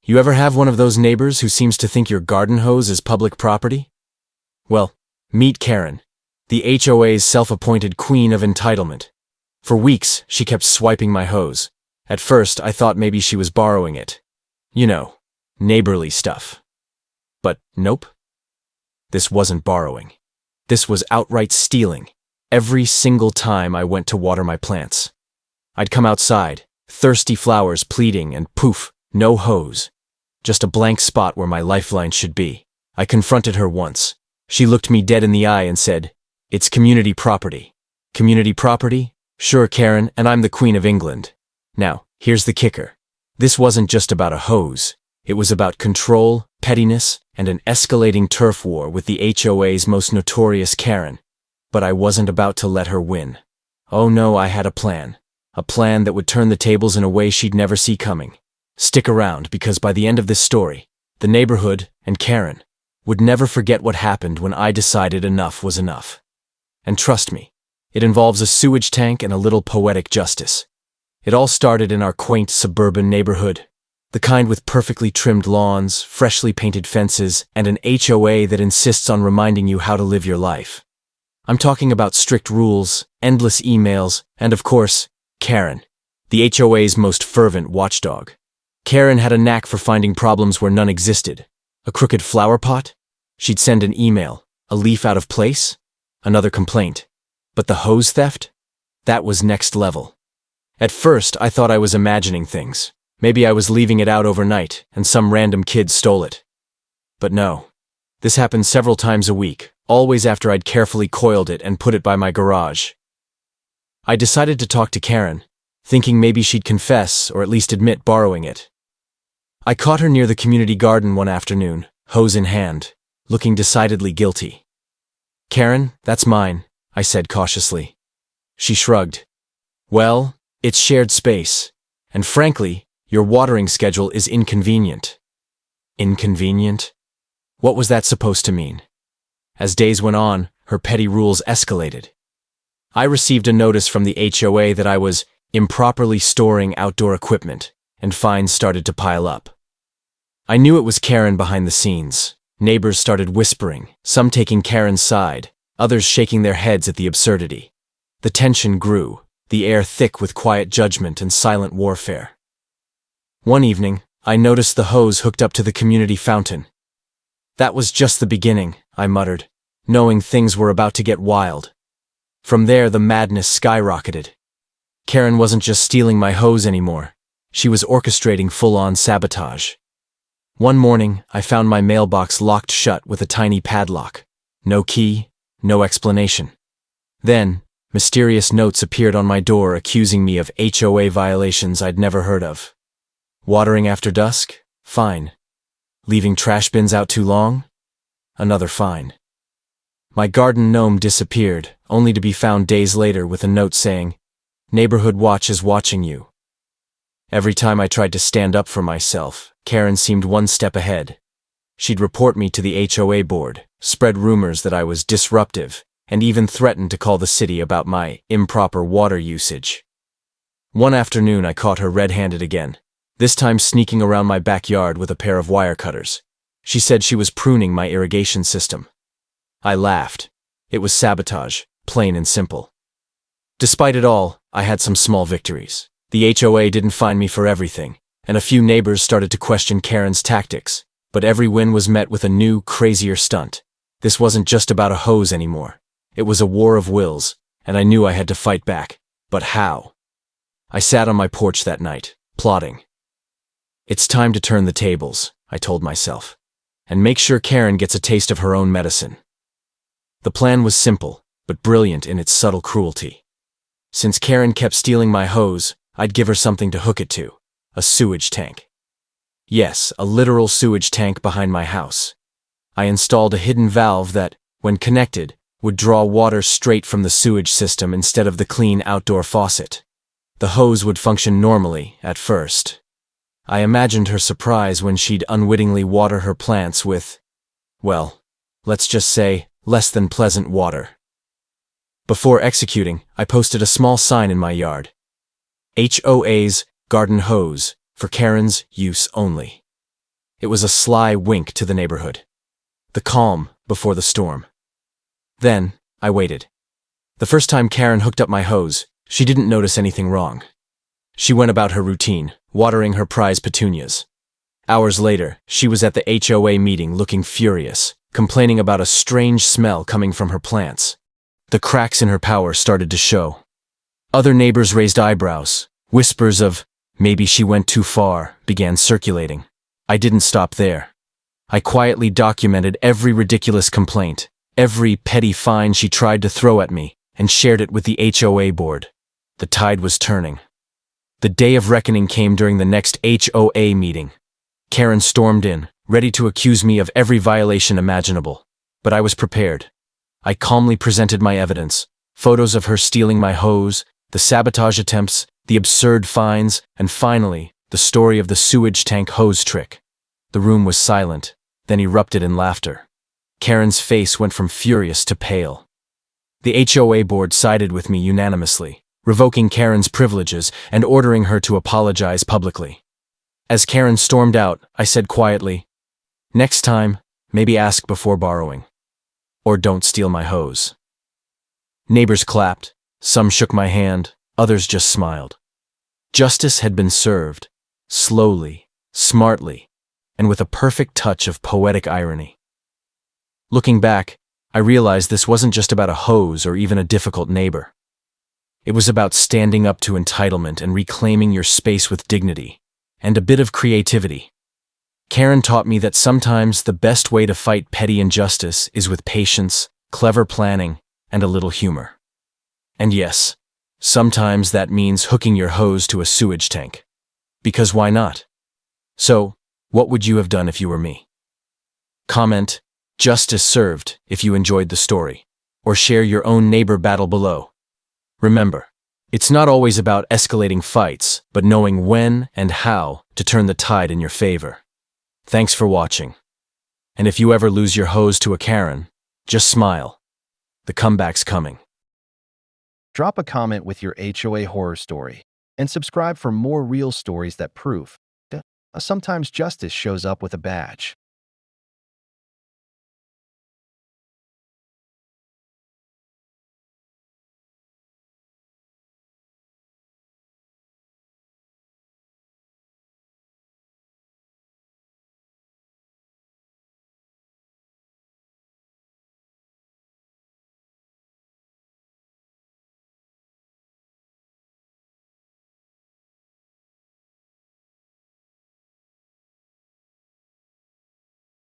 You ever have one of those neighbors who seems to think your garden hose is public property? Well, meet Karen, the HOA's self-appointed queen of entitlement. For weeks, she kept swiping my hose. At first, I thought maybe she was borrowing it. You know, neighborly stuff. But nope. This wasn't borrowing. This was outright stealing. Every single time I went to water my plants. I'd come outside, thirsty flowers pleading, and poof, no hose. Just a blank spot where my lifeline should be. I confronted her once. She looked me dead in the eye and said, "It's community property." Community property? Sure, Karen, and I'm the Queen of England. Now, here's the kicker. This wasn't just about a hose. It was about control, pettiness, and an escalating turf war with the HOA's most notorious Karen. But I wasn't about to let her win. Oh no, I had a plan. A plan that would turn the tables in a way she'd never see coming. Stick around, because by the end of this story, the neighborhood and Karen would never forget what happened when I decided enough was enough. And trust me, it involves a sewage tank and a little poetic justice. It all started in our quaint suburban neighborhood, the kind with perfectly trimmed lawns, freshly painted fences, and an HOA that insists on reminding you how to live your life. I'm talking about strict rules, endless emails, and of course, Karen, the HOA's most fervent watchdog. Karen had a knack for finding problems where none existed. A crooked flower pot? She'd send an email. A leaf out of place? Another complaint. But the hose theft? That was next level. At first, I thought I was imagining things. Maybe I was leaving it out overnight, and some random kid stole it. But no. This happened several times a week, always after I'd carefully coiled it and put it by my garage. I decided to talk to Karen, thinking maybe she'd confess or at least admit borrowing it. I caught her near the community garden one afternoon, hose in hand, looking decidedly guilty. "Karen, that's mine," I said cautiously. She shrugged. "Well, it's shared space, and frankly, your watering schedule is inconvenient." Inconvenient? What was that supposed to mean? As days went on, her petty rules escalated. I received a notice from the HOA that I was improperly storing outdoor equipment, and fines started to pile up. I knew it was Karen behind the scenes. Neighbors started whispering, some taking Karen's side, others shaking their heads at the absurdity. The tension grew, the air thick with quiet judgment and silent warfare. One evening, I noticed the hose hooked up to the community fountain. That was just the beginning, I muttered, knowing things were about to get wild. From there, the madness skyrocketed. Karen wasn't just stealing my hose anymore. She was orchestrating full-on sabotage. One morning, I found my mailbox locked shut with a tiny padlock. No key, no explanation. Then, mysterious notes appeared on my door accusing me of HOA violations I'd never heard of. Watering after dusk? Fine. Leaving trash bins out too long? Another fine. My garden gnome disappeared, only to be found days later with a note saying, "Neighborhood Watch is watching you." Every time I tried to stand up for myself, Karen seemed one step ahead. She'd report me to the HOA board, spread rumors that I was disruptive, and even threatened to call the city about my improper water usage. One afternoon I caught her red-handed again, this time sneaking around my backyard with a pair of wire cutters. She said she was pruning my irrigation system. I laughed. It was sabotage, plain and simple. Despite it all, I had some small victories. The HOA didn't fine me for everything, and a few neighbors started to question Karen's tactics, but every win was met with a new, crazier stunt. This wasn't just about a hose anymore. It was a war of wills, and I knew I had to fight back. But how? I sat on my porch that night, plotting. It's time to turn the tables, I told myself, and make sure Karen gets a taste of her own medicine. The plan was simple, but brilliant in its subtle cruelty. Since Karen kept stealing my hose, I'd give her something to hook it to, a sewage tank. Yes, a literal sewage tank behind my house. I installed a hidden valve that, when connected, would draw water straight from the sewage system instead of the clean outdoor faucet. The hose would function normally at first. I imagined her surprise when she'd unwittingly water her plants with, well, let's just say, less than pleasant water. Before executing, I posted a small sign in my yard. HOA's garden hose, for Karen's use only. It was a sly wink to the neighborhood. The calm before the storm. Then, I waited. The first time Karen hooked up my hose, she didn't notice anything wrong. She went about her routine, watering her prize petunias. Hours later, she was at the HOA meeting looking furious, complaining about a strange smell coming from her plants. The cracks in her power started to show. Other neighbors raised eyebrows. Whispers of, maybe she went too far, began circulating. I didn't stop there. I quietly documented every ridiculous complaint, every petty fine she tried to throw at me, and shared it with the HOA board. The tide was turning. The day of reckoning came during the next HOA meeting. Karen stormed in, ready to accuse me of every violation imaginable. But I was prepared. I calmly presented my evidence, photos of her stealing my hose, the sabotage attempts, the absurd fines, and finally, the story of the sewage tank hose trick. The room was silent, then erupted in laughter. Karen's face went from furious to pale. The HOA board sided with me unanimously, revoking Karen's privileges and ordering her to apologize publicly. As Karen stormed out, I said quietly, "Next time, maybe ask before borrowing. Or don't steal my hose." Neighbors clapped, some shook my hand, others just smiled. Justice had been served, slowly, smartly, and with a perfect touch of poetic irony. Looking back, I realized this wasn't just about a hose or even a difficult neighbor. It was about standing up to entitlement and reclaiming your space with dignity, and a bit of creativity. Karen taught me that sometimes the best way to fight petty injustice is with patience, clever planning, and a little humor. And yes, sometimes that means hooking your hose to a sewage tank. Because why not? So, what would you have done if you were me? Comment, "Justice served," if you enjoyed the story, or share your own neighbor battle below. Remember, it's not always about escalating fights, but knowing when and how to turn the tide in your favor. Thanks for watching. And if you ever lose your hose to a Karen, just smile. The comeback's coming. Drop a comment with your HOA horror story, and subscribe for more real stories that prove sometimes justice shows up with a badge.